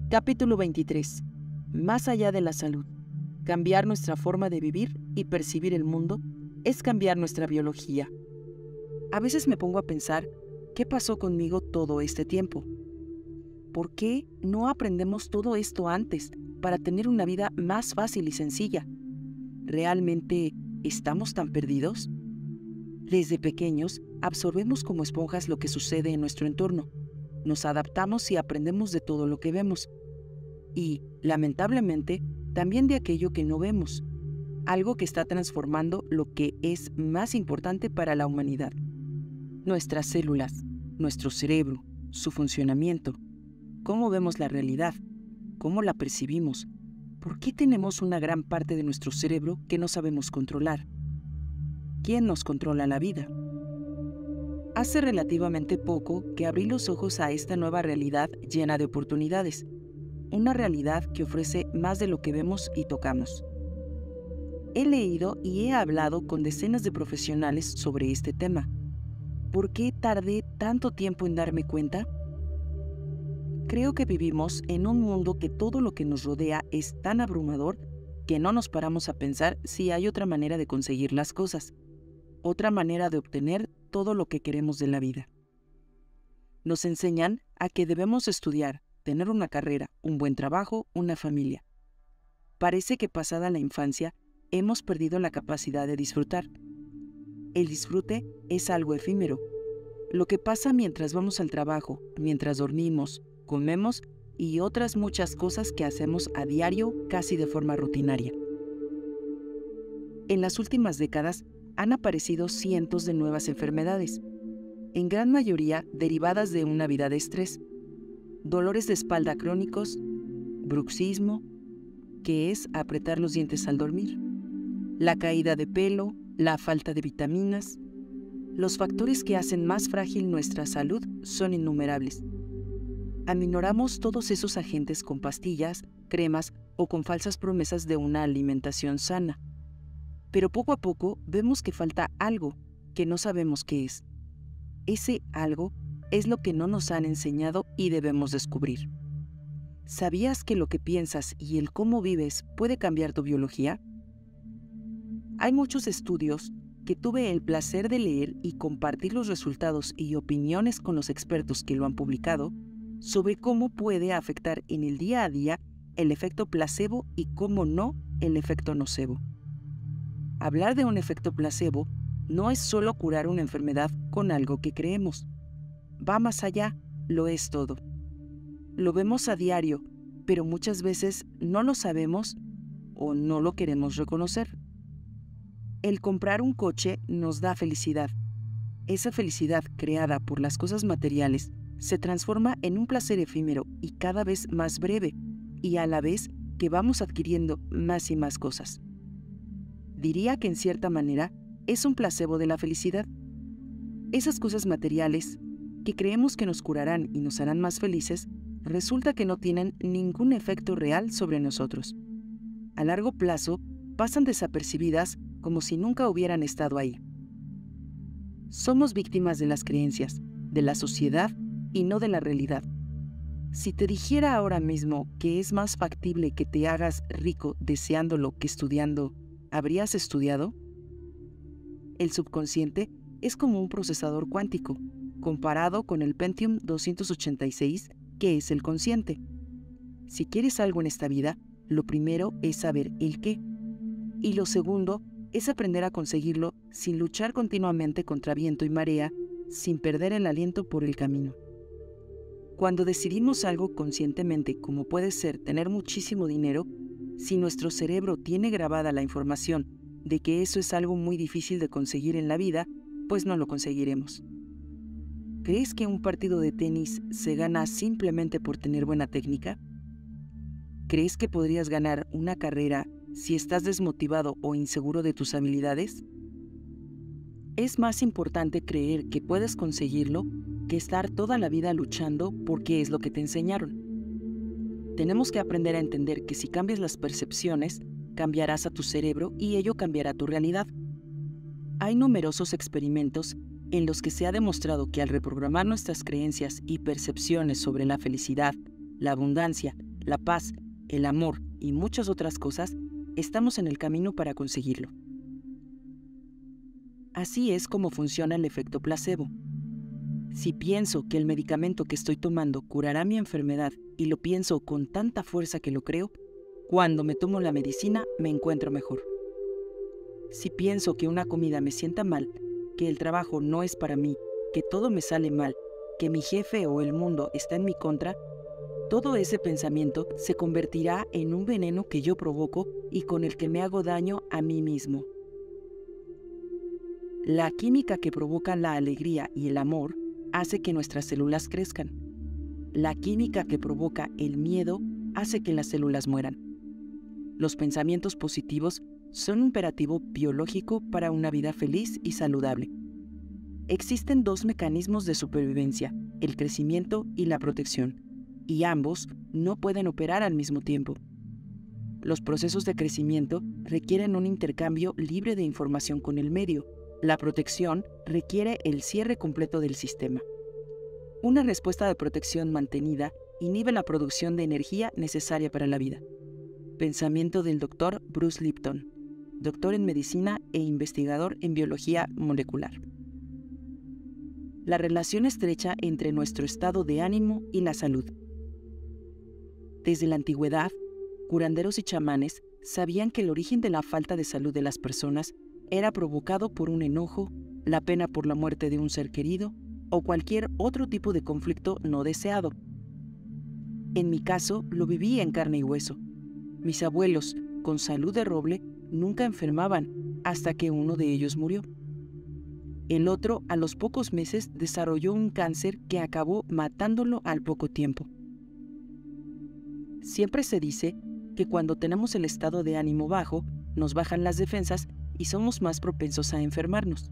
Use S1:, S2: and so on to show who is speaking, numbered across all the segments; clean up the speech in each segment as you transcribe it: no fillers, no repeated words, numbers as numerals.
S1: Capítulo 23. Más allá de la salud. Cambiar nuestra forma de vivir y percibir el mundo es cambiar nuestra biología. A veces me pongo a pensar, ¿qué pasó conmigo todo este tiempo? ¿Por qué no aprendemos todo esto antes para tener una vida más fácil y sencilla? ¿Realmente estamos tan perdidos? Desde pequeños, absorbemos como esponjas lo que sucede en nuestro entorno. Nos adaptamos y aprendemos de todo lo que vemos. Y, lamentablemente, también de aquello que no vemos. Algo que está transformando lo que es más importante para la humanidad. Nuestras células, nuestro cerebro, su funcionamiento. Cómo vemos la realidad, cómo la percibimos. ¿Por qué tenemos una gran parte de nuestro cerebro que no sabemos controlar? ¿Quién nos controla la vida? Hace relativamente poco que abrí los ojos a esta nueva realidad llena de oportunidades. Una realidad que ofrece más de lo que vemos y tocamos. He leído y he hablado con decenas de profesionales sobre este tema. ¿Por qué tardé tanto tiempo en darme cuenta? Creo que vivimos en un mundo que todo lo que nos rodea es tan abrumador que no nos paramos a pensar si hay otra manera de conseguir las cosas, otra manera de obtener todo lo que queremos de la vida. Nos enseñan a que debemos estudiar, tener una carrera, un buen trabajo, una familia. Parece que pasada la infancia, hemos perdido la capacidad de disfrutar. El disfrute es algo efímero. Lo que pasa mientras vamos al trabajo, mientras dormimos, comemos y otras muchas cosas que hacemos a diario casi de forma rutinaria. En las últimas décadas han aparecido cientos de nuevas enfermedades, en gran mayoría derivadas de una vida de estrés. Dolores de espalda crónicos, bruxismo, que es apretar los dientes al dormir, la caída de pelo, la falta de vitaminas. Los factores que hacen más frágil nuestra salud son innumerables. Aminoramos todos esos agentes con pastillas, cremas o con falsas promesas de una alimentación sana. Pero poco a poco vemos que falta algo que no sabemos qué es. Ese algo es lo que no nos han enseñado y debemos descubrir. ¿Sabías que lo que piensas y el cómo vives puede cambiar tu biología? Hay muchos estudios que tuve el placer de leer y compartir los resultados y opiniones con los expertos que lo han publicado sobre cómo puede afectar en el día a día el efecto placebo y cómo no el efecto nocebo. Hablar de un efecto placebo no es solo curar una enfermedad con algo que creemos. Va más allá, lo es todo. Lo vemos a diario, pero muchas veces no lo sabemos o no lo queremos reconocer. El comprar un coche nos da felicidad. Esa felicidad creada por las cosas materiales se transforma en un placer efímero y cada vez más breve, y a la vez que vamos adquiriendo más y más cosas. Diría que en cierta manera es un placebo de la felicidad. Esas cosas materiales que creemos que nos curarán y nos harán más felices, resulta que no tienen ningún efecto real sobre nosotros. A largo plazo, pasan desapercibidas como si nunca hubieran estado ahí. Somos víctimas de las creencias, de la sociedad y no de la realidad. Si te dijera ahora mismo que es más factible que te hagas rico deseándolo que estudiando, ¿habrías estudiado? El subconsciente es como un procesador cuántico, comparado con el Pentium 286, que es el consciente. Si quieres algo en esta vida, lo primero es saber el qué. Y lo segundo es aprender a conseguirlo sin luchar continuamente contra viento y marea, sin perder el aliento por el camino. Cuando decidimos algo conscientemente, como puede ser tener muchísimo dinero, si nuestro cerebro tiene grabada la información de que eso es algo muy difícil de conseguir en la vida, pues no lo conseguiremos. ¿Crees que un partido de tenis se gana simplemente por tener buena técnica? ¿Crees que podrías ganar una carrera si estás desmotivado o inseguro de tus habilidades? Es más importante creer que puedes conseguirlo que estar toda la vida luchando porque es lo que te enseñaron. Tenemos que aprender a entender que si cambias las percepciones, cambiarás a tu cerebro y ello cambiará tu realidad. Hay numerosos experimentos en los que se ha demostrado que al reprogramar nuestras creencias y percepciones sobre la felicidad, la abundancia la paz, el amor y muchas otras cosas, estamos en el camino para conseguirlo. Así es como funciona el efecto placebo. Si pienso que el medicamento que estoy tomando curará mi enfermedad y lo pienso con tanta fuerza que lo creo, cuando me tomo la medicina me encuentro mejor. Si pienso que una comida me sienta mal, que el trabajo no es para mí, que todo me sale mal, que mi jefe o el mundo está en mi contra, todo ese pensamiento se convertirá en un veneno que yo provoco y con el que me hago daño a mí mismo. La química que provoca la alegría y el amor hace que nuestras células crezcan. La química que provoca el miedo hace que las células mueran. Los pensamientos positivos son un imperativo biológico para una vida feliz y saludable. Existen dos mecanismos de supervivencia, el crecimiento y la protección, y ambos no pueden operar al mismo tiempo. Los procesos de crecimiento requieren un intercambio libre de información con el medio. La protección requiere el cierre completo del sistema. Una respuesta de protección mantenida inhibe la producción de energía necesaria para la vida. Pensamiento del Dr. Bruce Lipton, doctor en medicina e investigador en biología molecular. La relación estrecha entre nuestro estado de ánimo y la salud. Desde la antigüedad, curanderos y chamanes sabían que el origen de la falta de salud de las personas era provocado por un enojo, la pena por la muerte de un ser querido o cualquier otro tipo de conflicto no deseado. En mi caso, lo viví en carne y hueso. Mis abuelos, con salud de roble, nunca enfermaban hasta que uno de ellos murió. El otro, a los pocos meses, desarrolló un cáncer que acabó matándolo al poco tiempo. Siempre se dice que cuando tenemos el estado de ánimo bajo, nos bajan las defensas y somos más propensos a enfermarnos.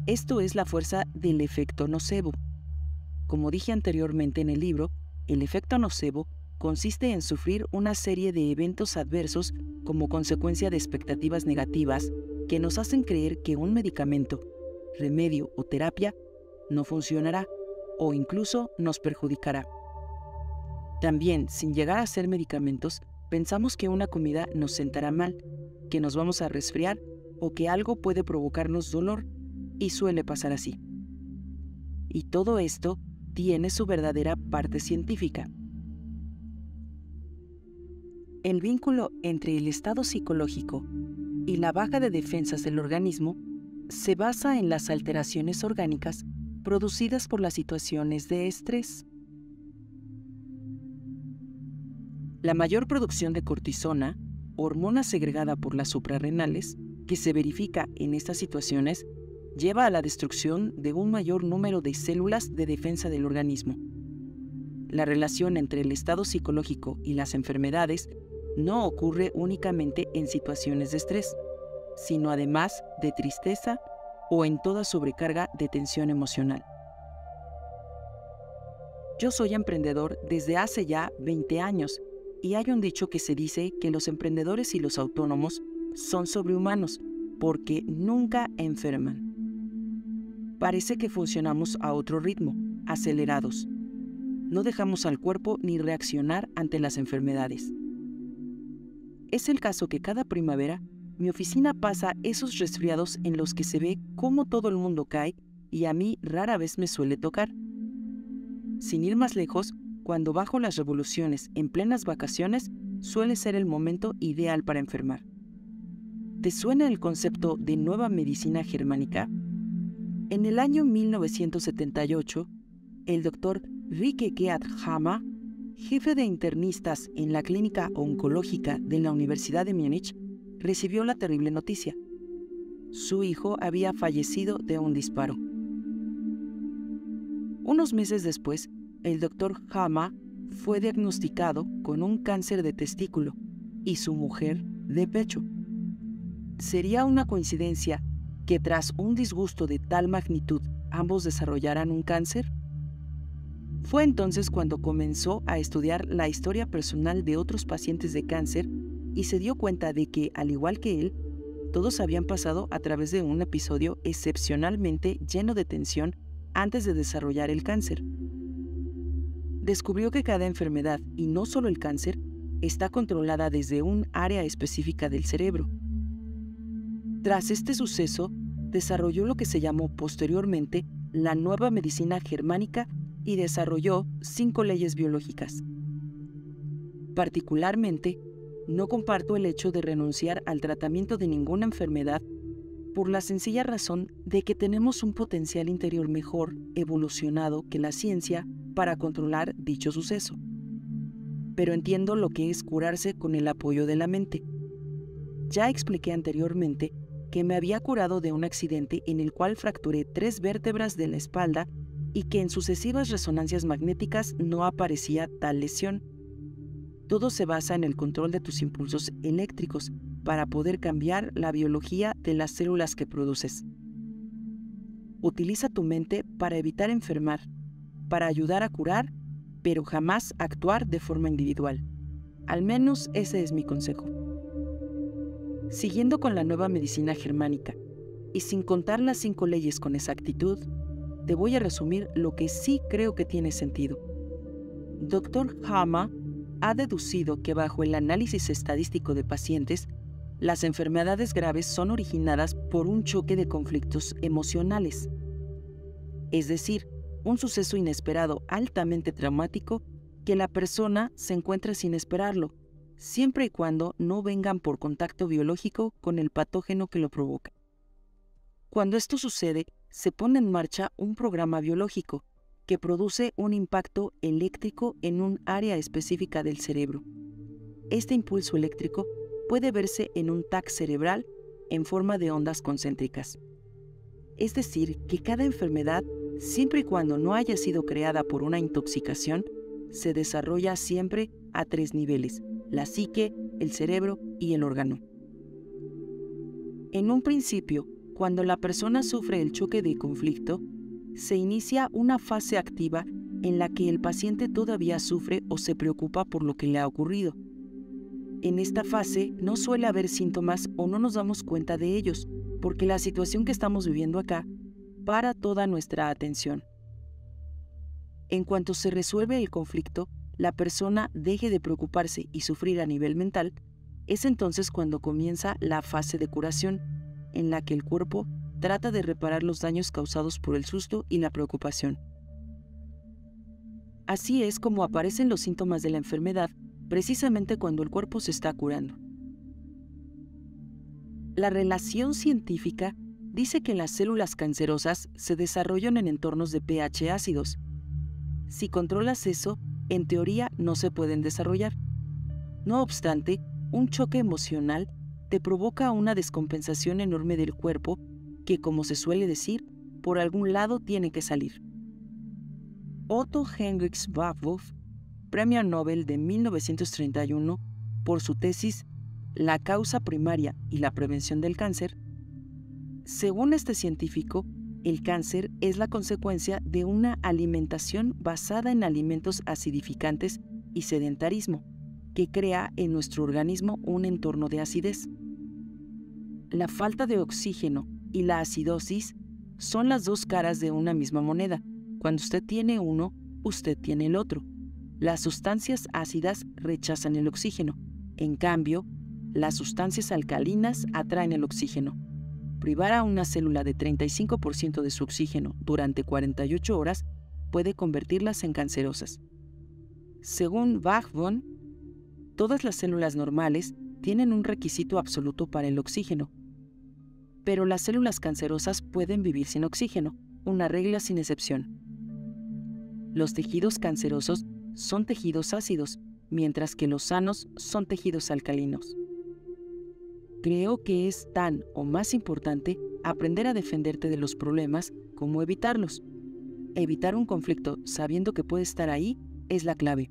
S1: Esto es la fuerza del efecto nocebo. Como dije anteriormente en el libro, el efecto nocebo consiste en sufrir una serie de eventos adversos como consecuencia de expectativas negativas que nos hacen creer que un medicamento, remedio o terapia no funcionará o incluso nos perjudicará. También, sin llegar a ser medicamentos, pensamos que una comida nos sentará mal, que nos vamos a resfriar o que algo puede provocarnos dolor, y suele pasar así. Y todo esto tiene su verdadera parte científica. El vínculo entre el estado psicológico y la baja de defensas del organismo se basa en las alteraciones orgánicas producidas por las situaciones de estrés. La mayor producción de cortisona, hormona segregada por las suprarrenales, que se verifica en estas situaciones, lleva a la destrucción de un mayor número de células de defensa del organismo. La relación entre el estado psicológico y las enfermedades no ocurre únicamente en situaciones de estrés, sino además de tristeza o en toda sobrecarga de tensión emocional. Yo soy emprendedor desde hace ya 20 años y hay un dicho que se dice que los emprendedores y los autónomos son sobrehumanos porque nunca enferman. Parece que funcionamos a otro ritmo, acelerados. No dejamos al cuerpo ni reaccionar ante las enfermedades. Es el caso que cada primavera mi oficina pasa esos resfriados en los que se ve cómo todo el mundo cae y a mí rara vez me suele tocar. Sin ir más lejos, cuando bajo las revoluciones en plenas vacaciones, suele ser el momento ideal para enfermar. ¿Te suena el concepto de nueva medicina germánica? En el año 1978, el doctor Rike Geat Hammer, jefe de internistas en la clínica oncológica de la Universidad de Múnich, recibió la terrible noticia. Su hijo había fallecido de un disparo. Unos meses después, el doctor Hammer fue diagnosticado con un cáncer de testículo y su mujer de pecho. ¿Sería una coincidencia que tras un disgusto de tal magnitud ambos desarrollaran un cáncer? Fue entonces cuando comenzó a estudiar la historia personal de otros pacientes de cáncer y se dio cuenta de que, al igual que él, todos habían pasado a través de un episodio excepcionalmente lleno de tensión antes de desarrollar el cáncer. descubrió que cada enfermedad, y no solo el cáncer, está controlada desde un área específica del cerebro. Tras este suceso, desarrolló lo que se llamó posteriormente la nueva medicina germánica y desarrolló 5 leyes biológicas. Particularmente, no comparto el hecho de renunciar al tratamiento de ninguna enfermedad por la sencilla razón de que tenemos un potencial interior mejor evolucionado que la ciencia para controlar dicho suceso. Pero entiendo lo que es curarse con el apoyo de la mente. Ya expliqué anteriormente que me había curado de un accidente en el cual fracturé 3 vértebras de la espalda y que en sucesivas resonancias magnéticas no aparecía tal lesión. Todo se basa en el control de tus impulsos eléctricos para poder cambiar la biología de las células que produces. Utiliza tu mente para evitar enfermar, para ayudar a curar, pero jamás actuar de forma individual. Al menos ese es mi consejo. Siguiendo con la nueva medicina germánica, y sin contar las 5 leyes con exactitud, te voy a resumir lo que sí creo que tiene sentido. Dr. Hama ha deducido que bajo el análisis estadístico de pacientes, las enfermedades graves son originadas por un choque de conflictos emocionales. Es decir, un suceso inesperado altamente traumático que la persona se encuentra sin esperarlo, siempre y cuando no vengan por contacto biológico con el patógeno que lo provoca. Cuando esto sucede, se pone en marcha un programa biológico que produce un impacto eléctrico en un área específica del cerebro. Este impulso eléctrico puede verse en un TAC cerebral en forma de ondas concéntricas. Es decir, que cada enfermedad, siempre y cuando no haya sido creada por una intoxicación, se desarrolla siempre a 3 niveles: la psique, el cerebro y el órgano. En un principio, cuando la persona sufre el choque de conflicto, se inicia una fase activa en la que el paciente todavía sufre o se preocupa por lo que le ha ocurrido. En esta fase no suele haber síntomas o no nos damos cuenta de ellos, porque la situación que estamos viviendo acá para toda nuestra atención. En cuanto se resuelve el conflicto, la persona deje de preocuparse y sufrir a nivel mental, es entonces cuando comienza la fase de curación, en la que el cuerpo trata de reparar los daños causados por el susto y la preocupación. Así es como aparecen los síntomas de la enfermedad, precisamente cuando el cuerpo se está curando. La relación científica dice que las células cancerosas se desarrollan en entornos de pH ácidos. Si controlas eso, en teoría no se pueden desarrollar. No obstante, un choque emocional te provoca una descompensación enorme del cuerpo que, como se suele decir, por algún lado tiene que salir. Otto Heinrich Barhoff, Premio Nobel de 1931, por su tesis La causa primaria y la prevención del cáncer, según este científico, el cáncer es la consecuencia de una alimentación basada en alimentos acidificantes y sedentarismo, que crea en nuestro organismo un entorno de acidez. La falta de oxígeno y la acidosis son las 2 caras de una misma moneda. Cuando usted tiene uno, usted tiene el otro. Las sustancias ácidas rechazan el oxígeno. En cambio, las sustancias alcalinas atraen el oxígeno. Privar a una célula de 35% de su oxígeno durante 48 horas puede convertirlas en cancerosas. Según Bachmann, todas las células normales tienen un requisito absoluto para el oxígeno, pero las células cancerosas pueden vivir sin oxígeno, una regla sin excepción. Los tejidos cancerosos son tejidos ácidos, mientras que los sanos son tejidos alcalinos. Creo que es tan o más importante aprender a defenderte de los problemas como evitarlos. Evitar un conflicto sabiendo que puede estar ahí es la clave.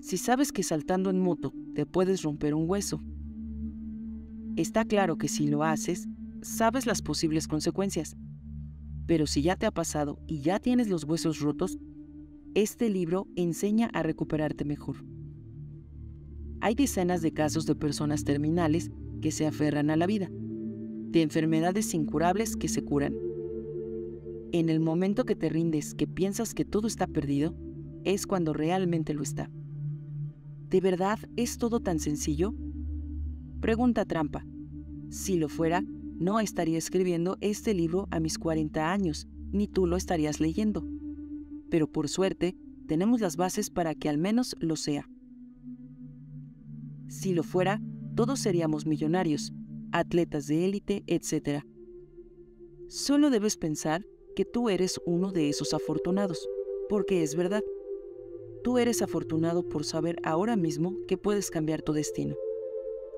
S1: Si sabes que saltando en moto te puedes romper un hueso, está claro que si lo haces, sabes las posibles consecuencias. Pero si ya te ha pasado y ya tienes los huesos rotos, este libro enseña a recuperarte mejor. Hay decenas de casos de personas terminales que se aferran a la vida, de enfermedades incurables que se curan. En el momento que te rindes, que piensas que todo está perdido, es cuando realmente lo está. ¿De verdad es todo tan sencillo? Pregunta trampa. Si lo fuera, no estaría escribiendo este libro a mis 40 años, ni tú lo estarías leyendo. Pero por suerte, tenemos las bases para que al menos lo sea. Si lo fuera, todos seríamos millonarios, atletas de élite, etc. Solo debes pensar que tú eres uno de esos afortunados, porque es verdad. Tú eres afortunado por saber ahora mismo que puedes cambiar tu destino.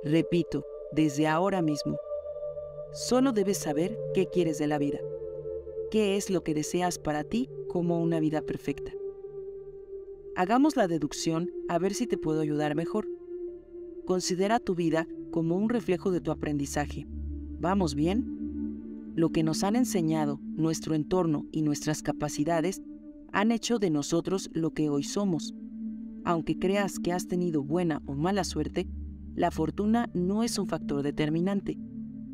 S1: Repito, desde ahora mismo. Solo debes saber qué quieres de la vida. ¿Qué es lo que deseas para ti como una vida perfecta? Hagamos la deducción a ver si te puedo ayudar mejor. Considera tu vida como un reflejo de tu aprendizaje. ¿Vamos bien? Lo que nos han enseñado, nuestro entorno y nuestras capacidades han hecho de nosotros lo que hoy somos. Aunque creas que has tenido buena o mala suerte, la fortuna no es un factor determinante.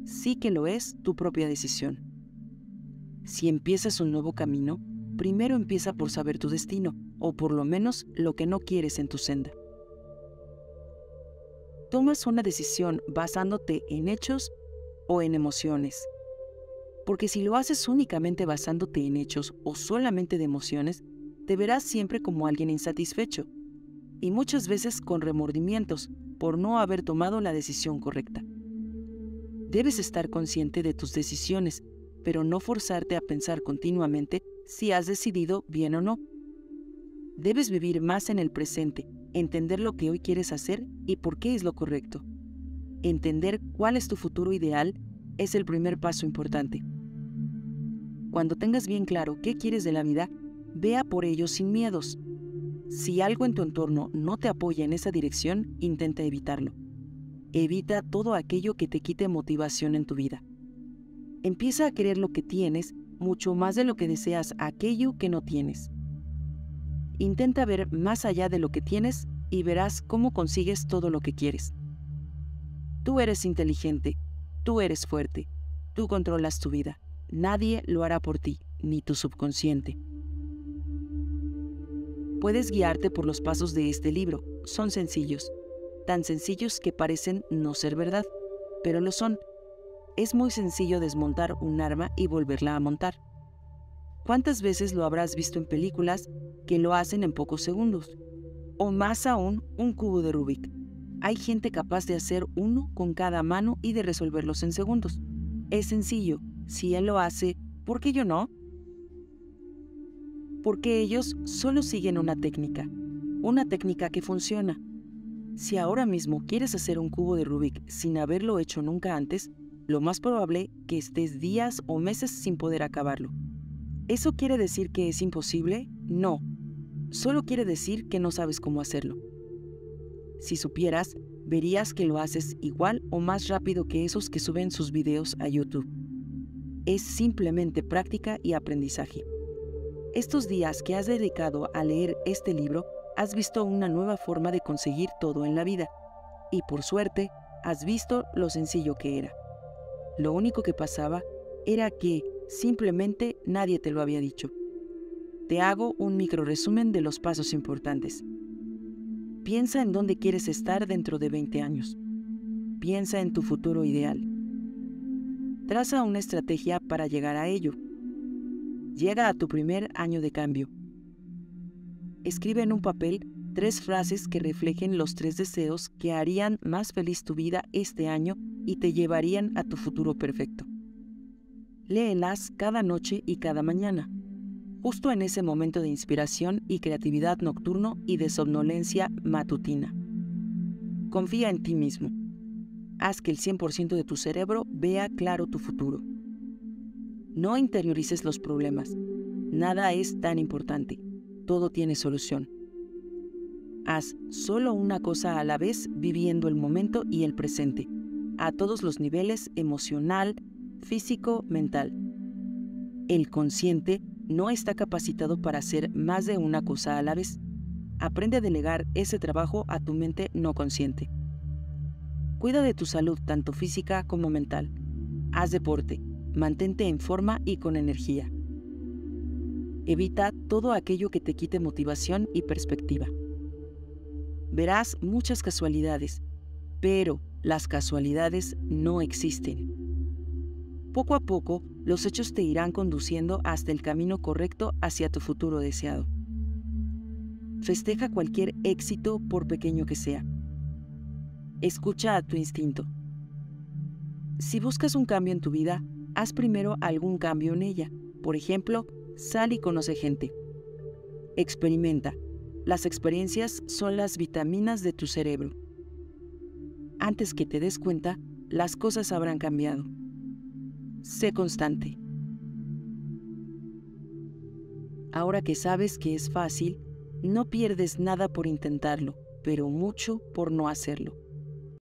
S1: Sí que lo es tu propia decisión. Si empiezas un nuevo camino, primero empieza por saber tu destino, o por lo menos lo que no quieres en tu senda. Tomas una decisión basándote en hechos o en emociones. Porque si lo haces únicamente basándote en hechos o solamente de emociones, te verás siempre como alguien insatisfecho, y muchas veces con remordimientos por no haber tomado la decisión correcta. Debes estar consciente de tus decisiones, pero no forzarte a pensar continuamente si has decidido bien o no. Debes vivir más en el presente, entender lo que hoy quieres hacer y por qué es lo correcto. Entender cuál es tu futuro ideal es el primer paso importante. Cuando tengas bien claro qué quieres de la vida, vea por ello sin miedos. Si algo en tu entorno no te apoya en esa dirección, intenta evitarlo. Evita todo aquello que te quite motivación en tu vida. Empieza a querer lo que tienes mucho más de lo que deseas aquello que no tienes. Intenta ver más allá de lo que tienes y verás cómo consigues todo lo que quieres. Tú eres inteligente, tú eres fuerte, tú controlas tu vida. Nadie lo hará por ti, ni tu subconsciente. Puedes guiarte por los pasos de este libro. Son sencillos, tan sencillos que parecen no ser verdad, pero lo son. Es muy sencillo desmontar un arma y volverla a montar. ¿Cuántas veces lo habrás visto en películas que lo hacen en pocos segundos? O más aún, un cubo de Rubik. Hay gente capaz de hacer uno con cada mano y de resolverlos en segundos. Es sencillo. Si él lo hace, ¿por qué yo no? Porque ellos solo siguen una técnica que funciona. Si ahora mismo quieres hacer un cubo de Rubik sin haberlo hecho nunca antes, lo más probable que estés días o meses sin poder acabarlo. ¿Eso quiere decir que es imposible? No. Solo quiere decir que no sabes cómo hacerlo. Si supieras, verías que lo haces igual o más rápido que esos que suben sus videos a YouTube. Es simplemente práctica y aprendizaje. Estos días que has dedicado a leer este libro, has visto una nueva forma de conseguir todo en la vida. Y por suerte, has visto lo sencillo que era. Lo único que pasaba era que simplemente nadie te lo había dicho. Te hago un micro resumen de los pasos importantes. Piensa en dónde quieres estar dentro de 20 años. Piensa en tu futuro ideal. Traza una estrategia para llegar a ello. Llega a tu primer año de cambio. Escribe en un papel 3 frases que reflejen los 3 deseos que harían más feliz tu vida este año y te llevarían a tu futuro perfecto. Léelas cada noche y cada mañana, justo en ese momento de inspiración y creatividad nocturno y de somnolencia matutina. Confía en ti mismo. Haz que el 100% de tu cerebro vea claro tu futuro. No interiorices los problemas. Nada es tan importante. Todo tiene solución. Haz solo una cosa a la vez, viviendo el momento y el presente, a todos los niveles: emocional, físico, mental. El consciente no está capacitado para hacer más de una cosa a la vez. Aprende a delegar ese trabajo a tu mente no consciente. Cuida de tu salud, tanto física como mental. Haz deporte, mantente en forma y con energía. Evita todo aquello que te quite motivación y perspectiva. Verás muchas casualidades, pero las casualidades no existen. Poco a poco, los hechos te irán conduciendo hasta el camino correcto hacia tu futuro deseado. Festeja cualquier éxito por pequeño que sea. Escucha a tu instinto. Si buscas un cambio en tu vida, haz primero algún cambio en ella. Por ejemplo, sal y conoce gente. Experimenta. Las experiencias son las vitaminas de tu cerebro. Antes que te des cuenta, las cosas habrán cambiado. Sé constante. Ahora que sabes que es fácil, no pierdes nada por intentarlo, pero mucho por no hacerlo.